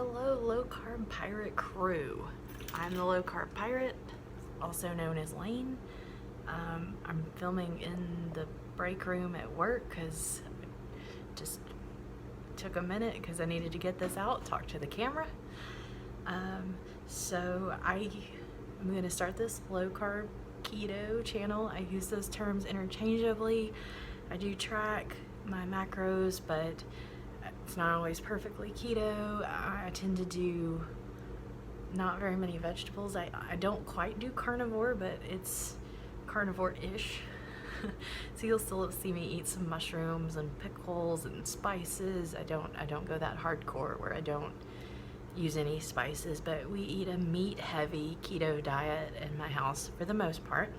Hello, Low Carb Pirate crew. I'm the Low Carb Pirate, also known as Lane. I'm filming in the break room at work because it just took a minute because I needed to get this out, talk to the camera. So I'm going to start this low carb keto channel. I use those terms interchangeably. I do track my macros, but it's not always perfectly keto. I tend to do not very many vegetables. I don't quite do carnivore, but it's carnivore-ish. So you'll still see me eat some mushrooms and pickles and spices. I don't go that hardcore where I don't use any spices, but we eat a meat-heavy keto diet in my house for the most part.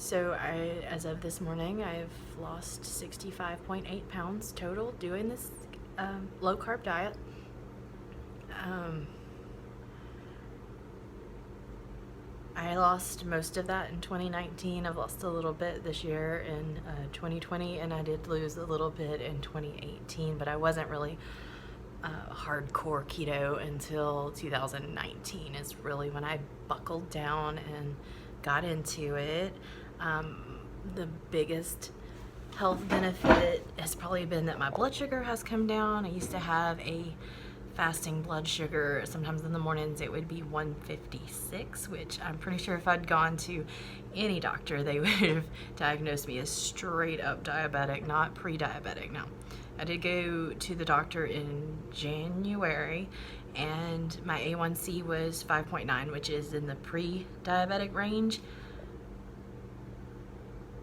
So as of this morning, I've lost 65.8 pounds total doing this low carb diet. I lost most of that in 2019. I've lost a little bit this year in 2020, and I did lose a little bit in 2018, but I wasn't really hardcore keto until 2019 is really when I buckled down and got into it. The biggest health benefit has probably been that my blood sugar has come down. I used to have a fasting blood sugar. Sometimes in the mornings it would be 156, which I'm pretty sure if I'd gone to any doctor, they would have diagnosed me as straight up diabetic, not pre-diabetic. Now, I did go to the doctor in January, and my A1C was 5.9, which is in the pre-diabetic range.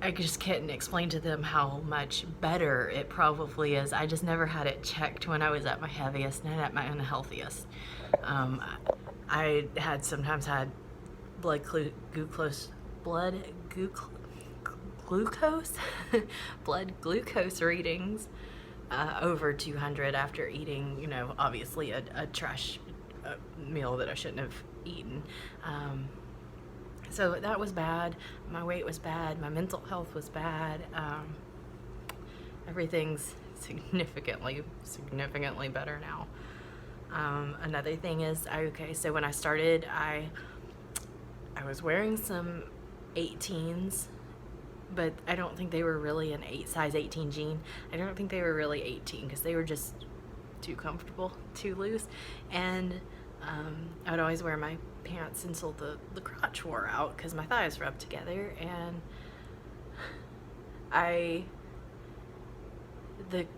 I just couldn't explain to them how much better it probably is. I just never had it checked when I was at my heaviest and at my unhealthiest. I had sometimes had blood glucose readings over 200 after eating, obviously a trash meal that I shouldn't have eaten. So that was bad. My weight was bad. My mental health was bad. Everything's significantly better now. Another thing is, so when I started, I was wearing some 18s, but I don't think they were really an size 18 jean. I don't think they were really 18 because they were just too comfortable, too loose. And I would always wear my pants until the crotch wore out because my thighs rubbed together, and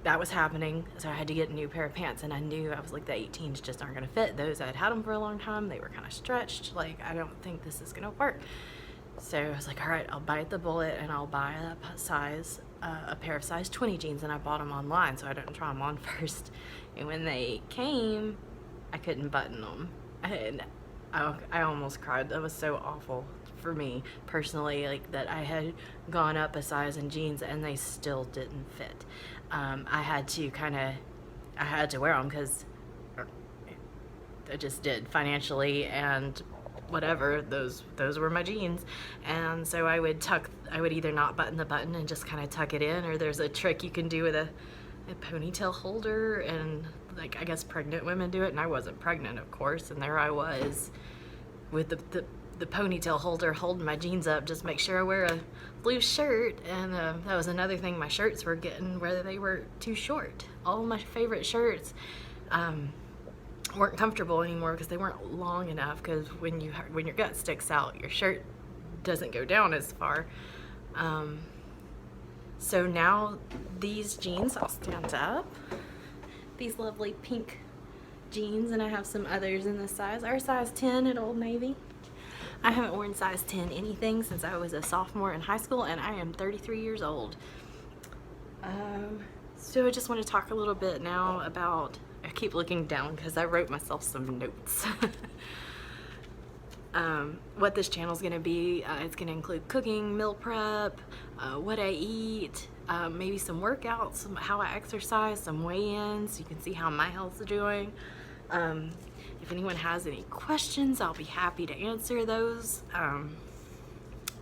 that was happening, so I had to get a new pair of pants, and I knew, I was like, the 18s just aren't gonna fit. Those, I'd had them for a long time, they were kind of stretched, like, I don't think this is gonna work. So I was like, all right, I'll bite the bullet and I'll buy a pair of size 20 jeans, and I bought them online, so I didn't try them on first. And when they came, I couldn't button them, and I almost cried. That was so awful for me personally, like that I had gone up a size in jeans and they still didn't fit. I had to wear them because I just did financially and whatever, those were my jeans. And so I would either not button the button and just kind of tuck it in, or there's a trick you can do with a ponytail holder, and like, I guess pregnant women do it, and I wasn't pregnant, of course, and there I was with the ponytail holder holding my jeans up, just make sure I wear a blue shirt. And that was another thing, my shirts were getting where they were too short. All my favorite shirts weren't comfortable anymore because they weren't long enough, because when your gut sticks out, your shirt doesn't go down as far. So now these jeans, I'll stand up, these lovely pink jeans, and I have some others in this size, are size 10 at Old Navy. I haven't worn size 10 anything since I was a sophomore in high school, and I am 33 years old. So I just want to talk a little bit now about, I keep looking down because I wrote myself some notes. What this channel is going to be, it's going to include cooking, meal prep, what I eat, maybe some workouts, how I exercise, some weigh-ins. You can see how my health's doing. If anyone has any questions, I'll be happy to answer those.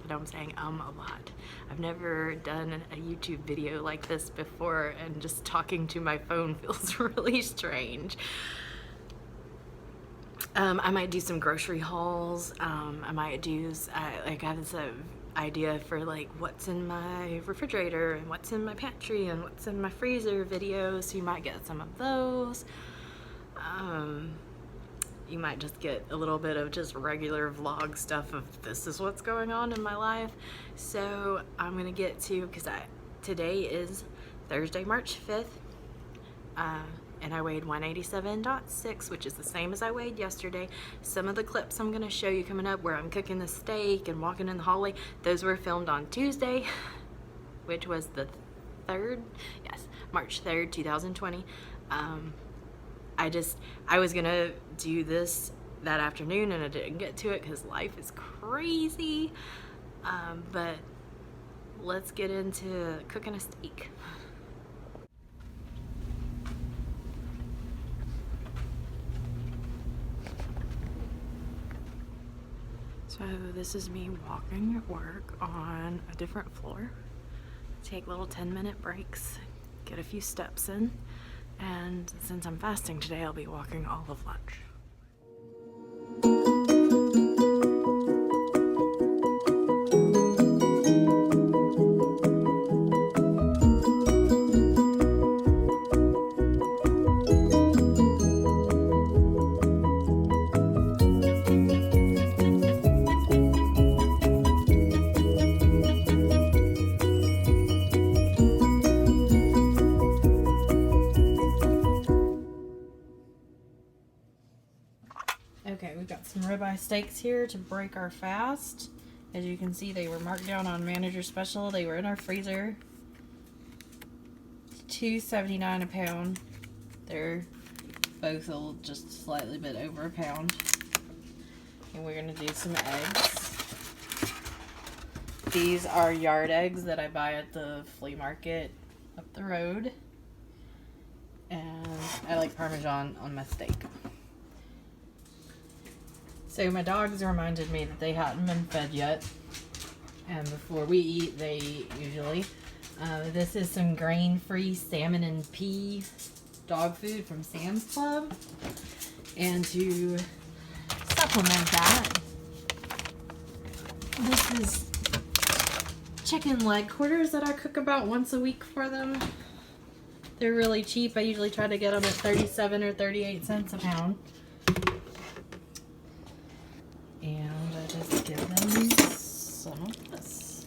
but I'm saying a lot. I've never done a YouTube video like this before, and just talking to my phone feels really strange. I might do some grocery hauls. I might do, like, I have this idea for like what's in my refrigerator and what's in my pantry and what's in my freezer videos, so you might get some of those. You might just get a little bit of just regular vlog stuff of this is what's going on in my life. So I'm gonna get to, because today is Thursday, March 5th, and I weighed 187.6, which is the same as I weighed yesterday. Some of the clips I'm gonna show you coming up where I'm cooking the steak and walking in the hallway, those were filmed on Tuesday, which was the 3rd, yes, March 3rd, 2020. I was gonna do this that afternoon and I didn't get to it because life is crazy. But let's get into cooking a steak. So this is me walking at work on a different floor. Take little 10-minute breaks, get a few steps in, and since I'm fasting today, I'll be walking all of lunch. Okay, we've got some ribeye steaks here to break our fast. As you can see, they were marked down on Manager Special. They were in our freezer. $2.79 a pound. They're both just slightly bit over a pound. And we're gonna do some eggs. These are yard eggs that I buy at the flea market up the road. And I like Parmesan on my steak. So my dogs reminded me that they hadn't been fed yet, and before we eat, they eat usually. This is some grain-free salmon and pea dog food from Sam's Club, and to supplement that, this is chicken leg quarters that I cook about once a week for them. They're really cheap. I usually try to get them at 37 or 38 cents a pound. And I just give them some of this.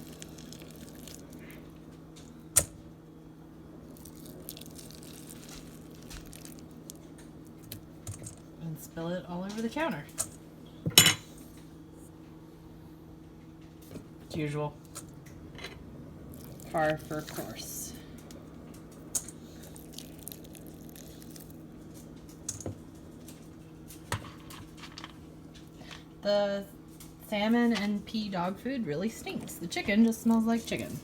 And spill it all over the counter. As usual. Par for course. The salmon and pea dog food really stinks. The chicken just smells like chicken.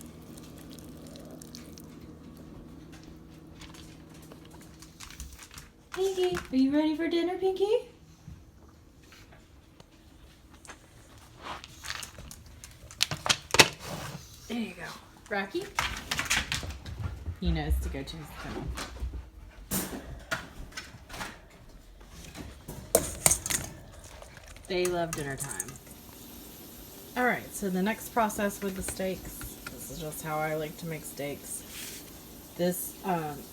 Pinky, are you ready for dinner, Pinky? There you go. Rocky? He knows to go to his phone. They love dinner time. Alright, so the next process with the steaks, this is just how I like to make steaks. This,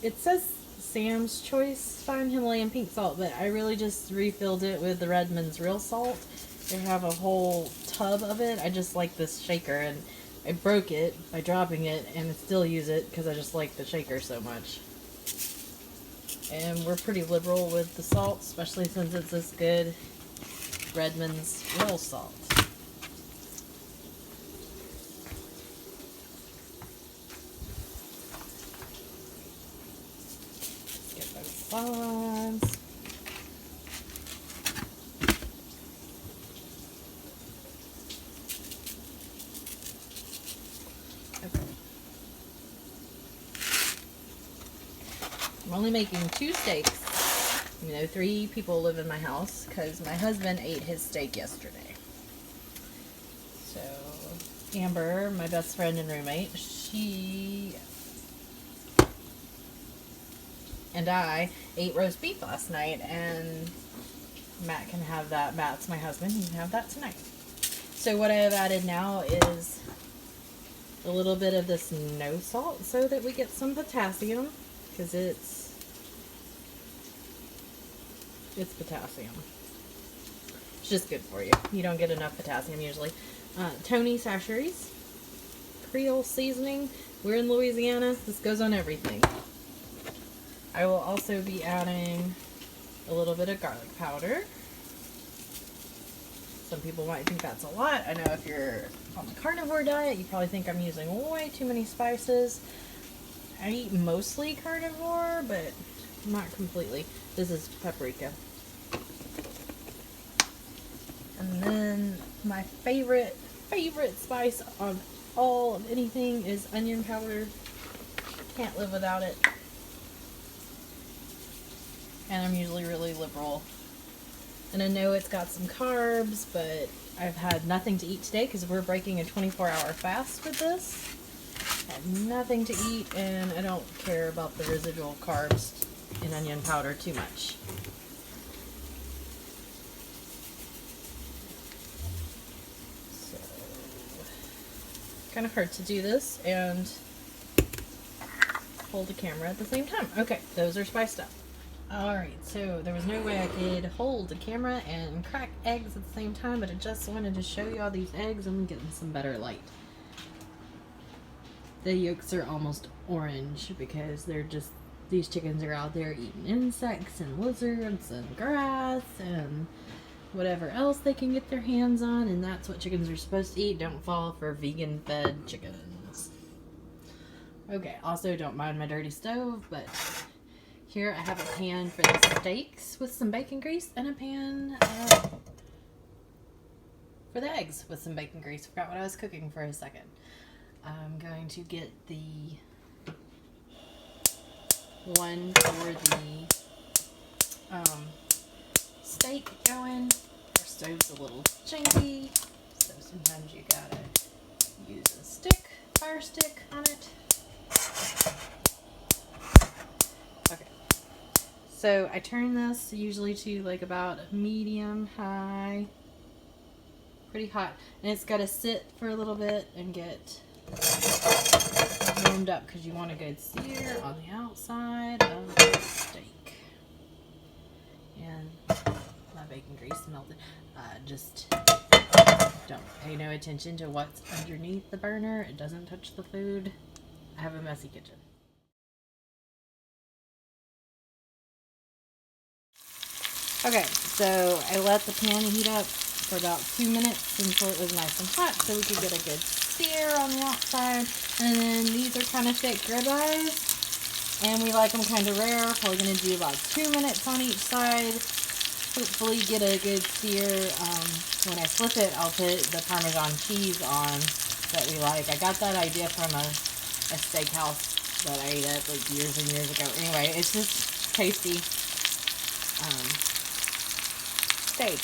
it says Sam's Choice Fine Himalayan Pink Salt, but I really just refilled it with the Redmond's Real Salt. They have a whole tub of it. I just like this shaker, and I broke it by dropping it, and I still use it because I just like the shaker so much. And we're pretty liberal with the salt, especially since it's this good. Redmond's Real Salt. Get those sides. Okay. I'm only making 2 steaks. You know, 3 people live in my house because my husband ate his steak yesterday. So Amber, my best friend and roommate, she and I ate roast beef last night, and Matt can have that. Matt's my husband. He can have that tonight. So what I have added now is a little bit of this no salt so that we get some potassium, because it's potassium. It's just good for you. You don't get enough potassium usually. Tony Chachere's Creole seasoning. We're in Louisiana. This goes on everything. I will also be adding a little bit of garlic powder. Some people might think that's a lot. I know if you're on the carnivore diet, you probably think I'm using way too many spices. I eat mostly carnivore, but not completely. This is paprika. And then my favorite spice on all of anything is onion powder. Can't live without it. And I'm usually really liberal. And I know it's got some carbs, but I've had nothing to eat today because we're breaking a 24-hour fast with this. I had nothing to eat, and I don't care about the residual carbs in onion powder too much. So, kind of hard to do this and hold the camera at the same time. Okay, those are spiced up. Alright, so there was no way I could hold the camera and crack eggs at the same time, but I just wanted to show you all these eggs. I'm getting some better light. The yolks are almost orange because they're just, these chickens are out there eating insects and lizards and grass and whatever else they can get their hands on, and that's what chickens are supposed to eat. Don't fall for vegan fed chickens. Okay, also don't mind my dirty stove, but here I have a pan for the steaks with some bacon grease and a pan for the eggs with some bacon grease. Forgot what I was cooking for a second. I'm going to get the one for the steak going. Our stove's a little janky, so sometimes you gotta use a stick, fire stick on it. Okay. So I turn this usually to like about medium high, pretty hot, and it's got to sit for a little bit and get warmed up because you want a good sear on the outside of the steak. And my bacon grease melted. Just don't pay no attention to what's underneath the burner. It doesn't touch the food. I have a messy kitchen. Okay, so I let the pan heat up for about 2 minutes until it was nice and hot so we could get a good sear on the outside. And then these are kind of thick ribeyes, and we like them kind of rare. Probably going to do about 2 minutes on each side. Hopefully get a good sear. When I flip it, I'll put the Parmesan cheese on that we like. I got that idea from a steakhouse that I ate at like years and years ago. Anyway, it's just tasty steak.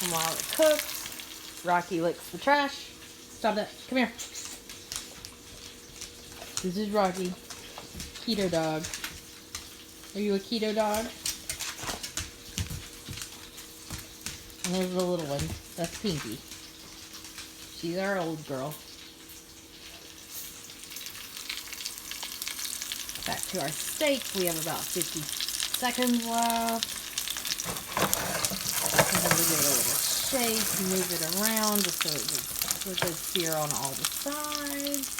And while it cooks, Rocky licks the trash. Stop that. Come here. This is Rocky. Keto dog. Are you a keto dog? And there's the little one. That's Pinky. She's our old girl. Back to our steak. We have about 50 seconds left. And then we give it a little shake, move it around just so it gets a good sear on all the sides.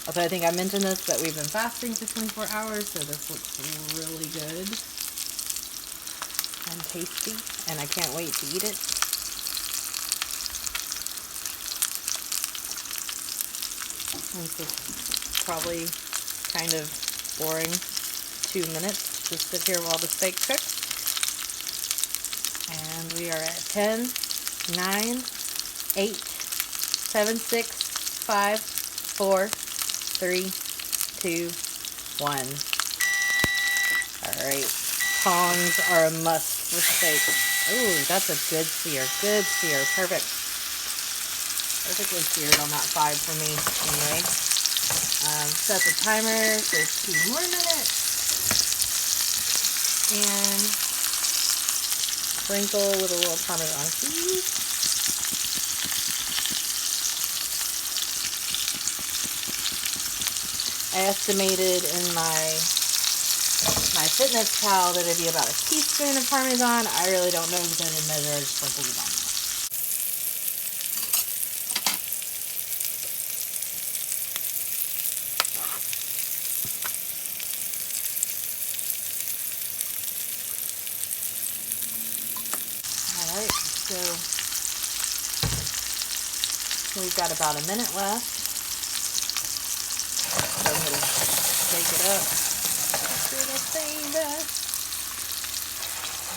Also, I think I mentioned this, but we've been fasting for 24 hours, so this looks really good and tasty, and I can't wait to eat it. This is probably kind of boring. 2 minutes. Just sit here while the steak cooks. And we are at 10, 9, 8, 7, 6, 5, 4, 3, 2, 1. Alright. tongs are a must for steak. Ooh, that's a good sear. Good sear. Perfect. Perfectly seared on that 5 for me anyway. Set the timer for 2 more minutes. And sprinkle with a little Parmesan cheese. I estimated in my Fitness Pal that it'd be about a teaspoon of Parmesan. I really don't know because I didn't measure. I just sprinkled it on there. Alright, so we've got about a minute left. So I'm going to shake it up.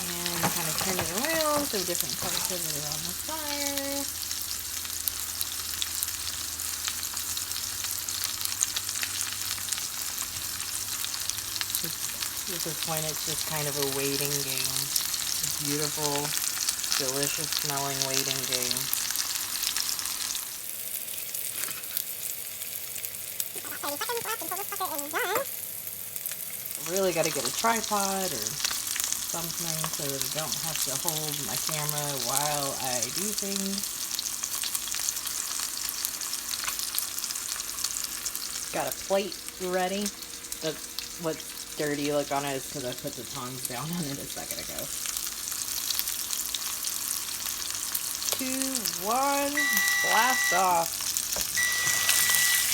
And kind of turn it around so different parts of it are on the fire. At this point, it's just kind of a waiting game. A beautiful, delicious smelling waiting game. Really got to get a tripod or something so that I don't have to hold my camera while I do things. Got a plate ready. That's what's dirty look on it is because I put the tongs down on it a second ago. 2, 1, blast off.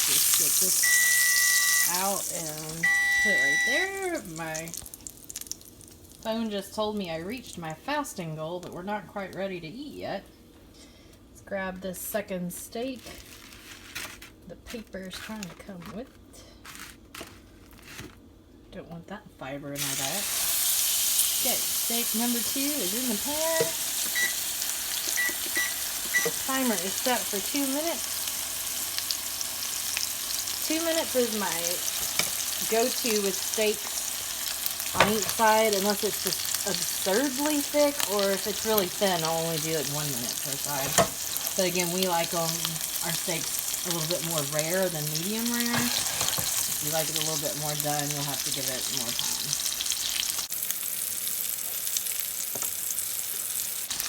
Just get this out and put it right there. My phone just told me I reached my fasting goal, but we're not quite ready to eat yet. Let's grab this second steak. The paper's trying to come with. Don't want that fiber in our diet. Okay, steak number 2 is in the pan. The timer is set for 2 minutes. 2 minutes is my go-to with steaks on each side, unless it's just absurdly thick, or if it's really thin, I'll only do like 1 minute per side. But again, we like our steaks a little bit more rare than medium rare. If you like it a little bit more done, you'll have to give it more time.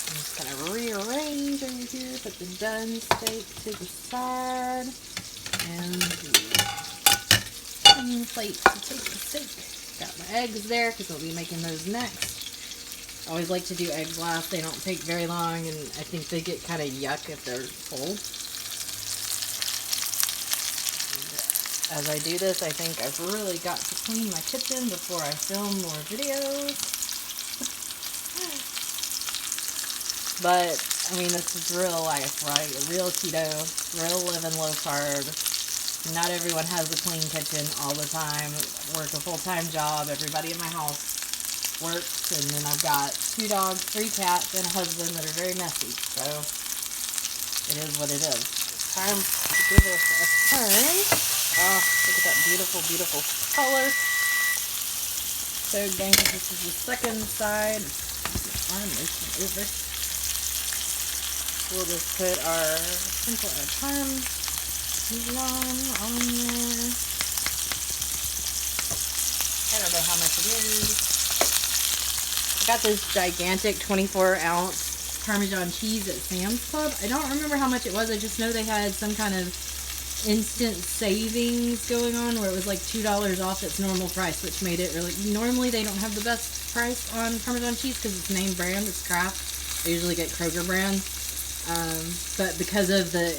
I'm just going to rearrange over here, put the done steak to the side, and the plate to take the steak. Got my eggs there because we'll be making those next. I always like to do eggs last. They don't take very long, and I think they get kind of yuck if they're cold. And as I do this, I think I've really got to clean my kitchen before I film more videos. But, I mean, this is real life, right? Real keto, real living low carb. Not everyone has a clean kitchen all the time. I work a full-time job. Everybody in my house works. And then I've got 2 dogs, 3 cats, and a husband that are very messy. So, it is what it is. It's time to give this a turn. Oh, look at that beautiful, beautiful color. So, again, this is the second side. Arm moving over. We'll just put our simple Parmesan on there. I don't know how much it is. I got this gigantic 24-ounce Parmesan cheese at Sam's Club. I don't remember how much it was. I just know they had some kind of instant savings going on where it was like $2 off its normal price, which made it really... Normally they don't have the best price on Parmesan cheese because it's name brand, it's Kraft. I usually get Kroger brand. But because of the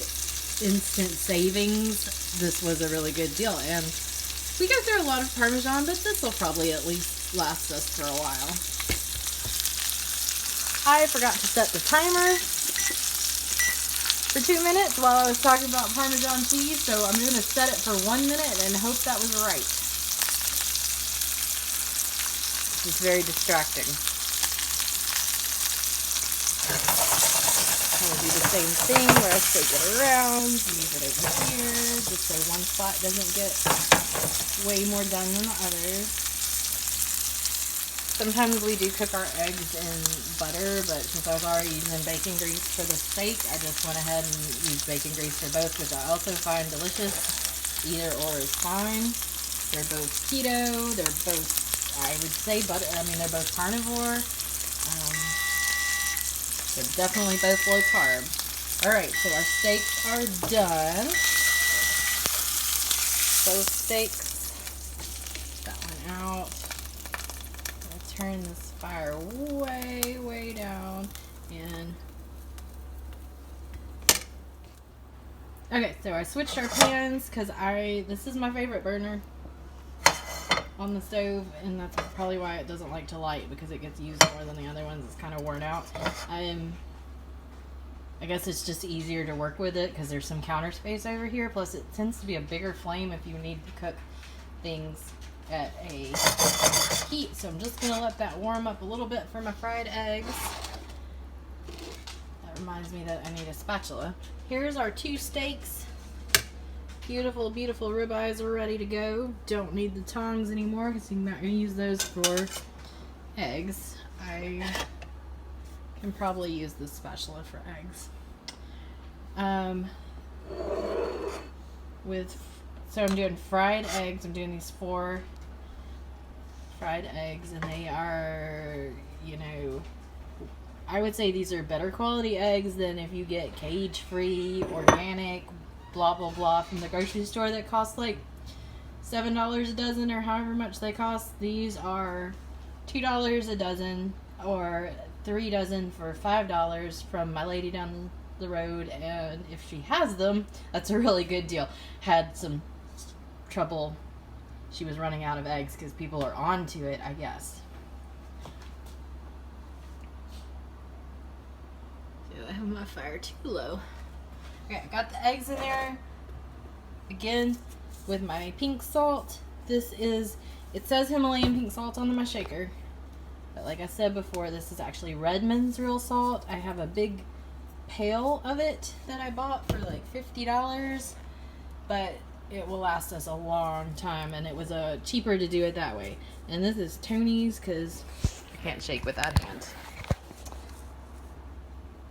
instant savings, this was a really good deal. And we go through a lot of Parmesan, but this will probably at least last us for a while. I forgot to set the timer for 2 minutes while I was talking about Parmesan cheese, so I'm going to set it for 1 minute and hope that was right. It's very distracting. I'm going to do the same thing where I shake it around, move it over here, just so one spot doesn't get way more done than the others. Sometimes we do cook our eggs in butter, but since I was already using bacon grease for the steak, I just went ahead and used bacon grease for both, which I also find delicious. Either or is fine. They're both keto. They're both, I would say, they're both carnivore. They're definitely both low carb. Alright, so our steaks are done. Both steaks. That one out. Turn this fire way down, and okay, so I switched our pans because this is my favorite burner on the stove, and that's probably why it doesn't like to light, because it gets used more than the other ones. It's kind of worn out. I guess it's just easier to work with it because there's some counter space over here, plus it tends to be a bigger flame if you need to cook things at a heat. So I'm just going to let that warm up a little bit for my fried eggs. That reminds me that I need a spatula. Here's our 2 steaks. Beautiful, beautiful ribeyes are ready to go. Don't need the tongs anymore because I'm not going to use those for eggs. I can probably use the spatula for eggs. So I'm doing fried eggs. I'm doing these 4 fried eggs, and they are, I would say these are better quality eggs than if you get cage-free, organic, blah, blah, blah from the grocery store that costs like $7 a dozen or however much they cost. These are $2 a dozen or 3 dozen for $5 from my lady down the road, and if she has them, that's a really good deal. Had some trouble. She was running out of eggs because people are onto it, I guess. So I have my fire too low. Okay, I got the eggs in there. Again, with my pink salt. It says Himalayan pink salt on my shaker. But like I said before, this is actually Redmond's real salt. I have a big pail of it that I bought for like $50. But it will last us a long time, and it was cheaper to do it that way. And this is Tony's because I can't shake with that hand.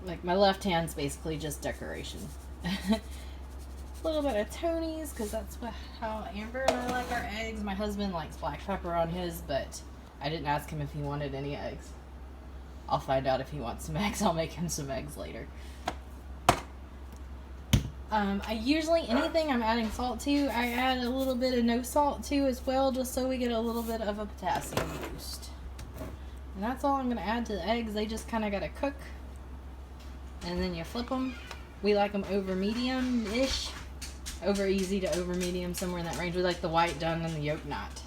Like, my left hand's basically just decoration. A little bit of Tony's because that's how Amber and I like our eggs. My husband likes black pepper on his, but I didn't ask him if he wanted any eggs. I'll find out if he wants some eggs. I'll make him some eggs later. I usually, anything I'm adding salt to, I add a little bit of no salt to as well, just so we get a little bit of a potassium boost. And that's all I'm going to add to the eggs. They just kind of got to cook. And then you flip them. We like them over medium-ish. Over easy to over medium, somewhere in that range. We like the white done and the yolk not.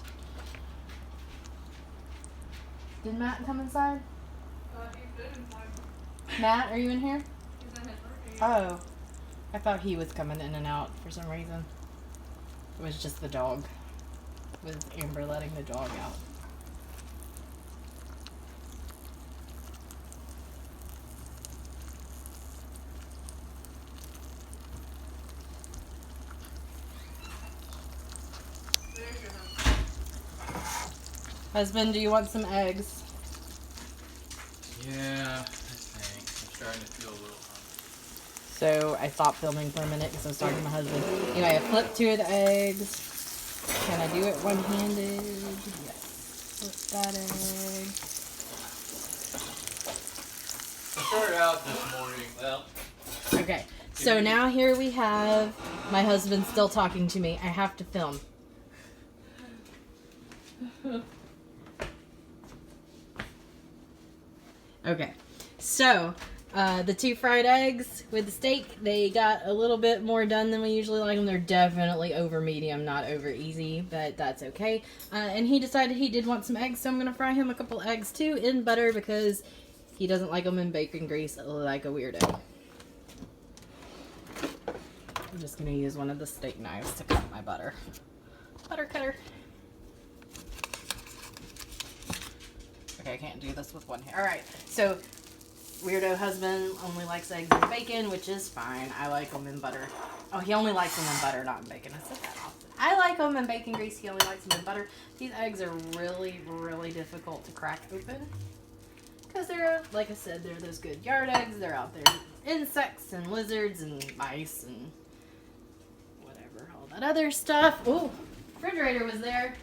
Did Matt come inside? He's good inside. Matt, are you in here? He's in his room. Oh. I thought he was coming in and out for some reason. It was just the dog. With Amber letting the dog out. There's your husband. Husband, do you want some eggs? Yeah, I think. I'm starting to feel a little hungry. So I stopped filming for a minute because I was talking to my husband. Anyway, I flipped 2 of the eggs. Can I do it one-handed? Yes. Flip that egg. I started out this morning, well... Okay, so now here we have my husband still talking to me. I have to film. Okay, so the 2 fried eggs with the steak, they got a little bit more done than we usually like them. They're definitely over medium, not over easy, but that's okay. And he decided he did want some eggs, so I'm going to fry him a couple eggs too in butter because he doesn't like them in bacon grease like a weirdo. I'm just going to use one of the steak knives to cut my butter. Butter cutter. Okay, I can't do this with one hand. Alright, so weirdo husband only likes eggs and bacon, which is fine. I like them in butter. Oh, he only likes them in butter, not in bacon. I said that often. I like them in bacon grease. He only likes them in butter. These eggs are really, really difficult to crack open. Because they're, like I said, they're those good yard eggs. They're out there. Insects and lizards and mice and whatever. All that other stuff. Ooh, refrigerator was there.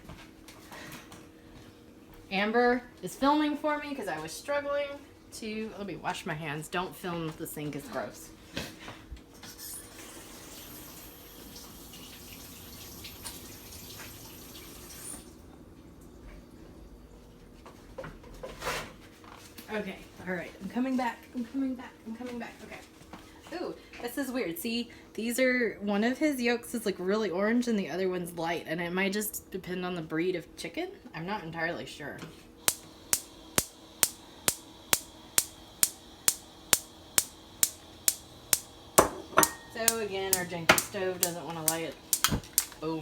Amber is filming for me because I was struggling to... Let me wash my hands. Don't film the sink. It's gross. Okay, alright, I'm coming back, okay. Ooh, this is weird. See, these are, one of his yolks is like really orange and the other one's light, and it might just depend on the breed of chicken. I'm not entirely sure. So again, our janky stove doesn't want to light it. Boom.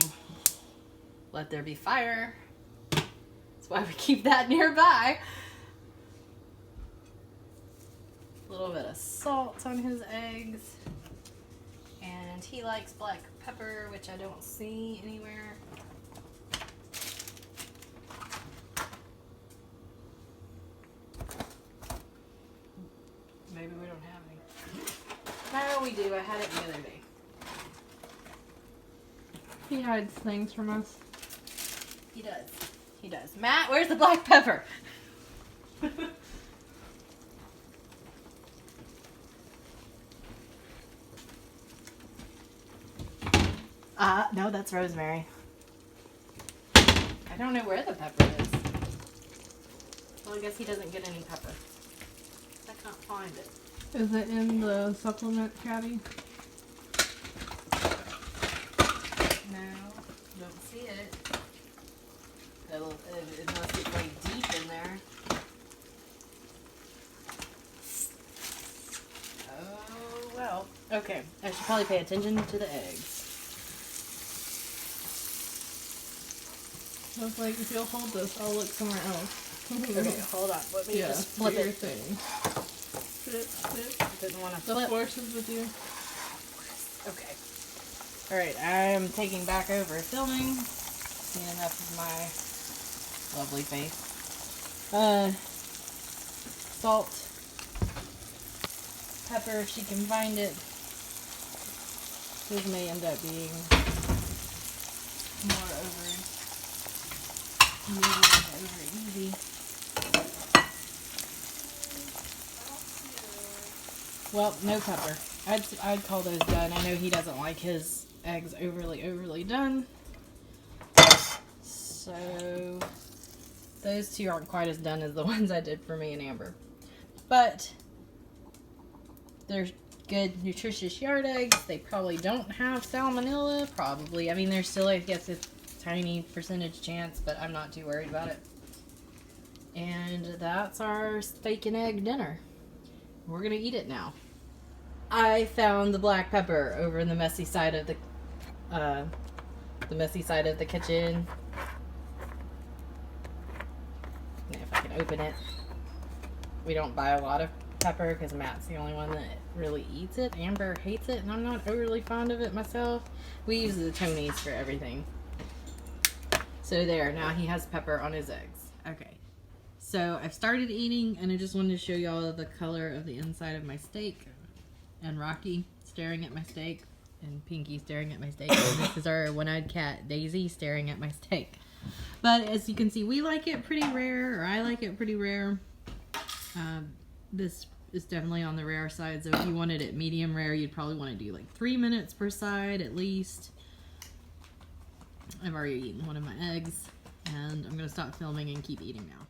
Let there be fire. That's why we keep that nearby. A little bit of salt on his eggs. And he likes black pepper, which I don't see anywhere. Maybe we don't have any. No, we do. I had it the other day. He hides things from us. He does. He does. Matt, where's the black pepper? No, that's rosemary. I don't know where the pepper is. Well, I guess he doesn't get any pepper. I can't find it. Is it in the supplement caddy? No, don't see it. It must be pretty deep in there. Oh, well. Okay, I should probably pay attention to the eggs. Looks like if you'll hold this, I'll look somewhere else. Okay, hold on. Let me just flip do your it. thing. Flip. Didn't want to The flip. force is with you. Okay. Alright, I'm taking back over filming. Seen enough of my lovely face. Salt. Pepper if she can find it. This may end up being more over easy. Well, no pepper. I'd call those done. I know he doesn't like his eggs overly done. So those two aren't quite as done as the ones I did for me and Amber. But they're good, nutritious yard eggs. They probably don't have salmonella. Probably. I mean, there's still, I guess, a tiny percentage chance, but I'm not too worried about it. And that's our steak and egg dinner. We're gonna eat it now. I found the black pepper over in the messy side of the kitchen. If I can open it. We don't buy a lot of pepper because Matt's the only one that really eats it. Amber hates it, and I'm not overly fond of it myself. We use the Tonys for everything. So there, now he has pepper on his eggs. Okay. So I've started eating, and I just wanted to show y'all the color of the inside of my steak. And Rocky staring at my steak, and Pinky staring at my steak. And this is our one-eyed cat, Daisy, staring at my steak. But as you can see, we like it pretty rare, or I like it pretty rare. This is definitely on the rare side, so if you wanted it medium rare, you'd probably want to do like 3 minutes per side at least. I've already eaten one of my eggs, and I'm going to stop filming and keep eating now.